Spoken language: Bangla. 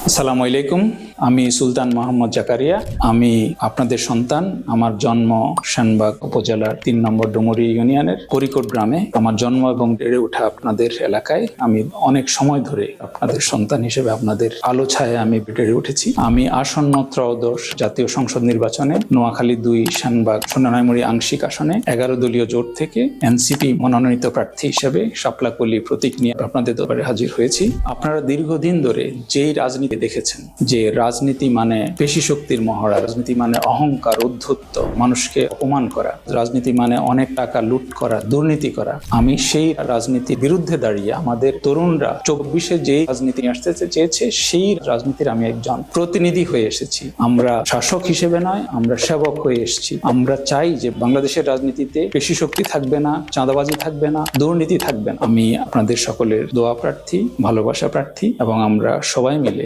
আসসালামু আলাইকুম। আমি সুলতান মোহাম্মদ জাকারিয়া। আমি আপনাদের সন্তান। আমার জন্ম শানবাগ উপজেলার ৩ নম্বর ডুমুরি ইউনিয়নের করিকোট গ্রামে। আমার জন্ম এবং বেড়ে ওঠা আপনাদের এলাকায়। আমি অনেক সময় ধরে আপনাদের সন্তান হিসেবে আপনাদের আলো ছায়ায় আমি বেড়ে উঠেছি। আমি আসন্ন ত্রয়োদশ জাতীয় সংসদ নির্বাচনে নোয়াখালী ২ শানবাগ সোনাইমুড়ি আংশিক আসনে ১১ দলীয় জোট থেকে এনসিপি মনোনীত প্রার্থী হিসেবে শাপলাকলি প্রতীক নিয়ে আপনাদের দরবারে হাজির হয়েছি। আপনারা দীর্ঘদিন ধরে যেই রাজনীতি দেখেছেন, যে রাজনীতি মানে পেশি শক্তির মহড়া, রাজনীতি মানে অহংকার, উদ্ধত্ত, মানুষকে অপমান করা, রাজনীতি মানে অনেক টাকা লুট করা, দুর্নীতি করা, আমি সেই রাজনীতির বিরুদ্ধে দাঁড়িয়ে আমাদের তরুণরা ২৪-এ যেই রাজনীতি আসতে চেয়েছে সেই রাজনীতির আমি একজন প্রতিনিধি হয়ে এসেছি। আমরা শাসক হিসেবে নয়, আমরা সেবক হয়ে এসেছি। আমরা চাই যে বাংলাদেশের রাজনীতিতে পেশি শক্তি থাকবে না, চাঁদাবাজি থাকবে না, দুর্নীতি থাকবে না। আমি আপনাদের সকলের দোয়া প্রার্থী, ভালোবাসা প্রার্থী এবং আমরা সবাই মিলে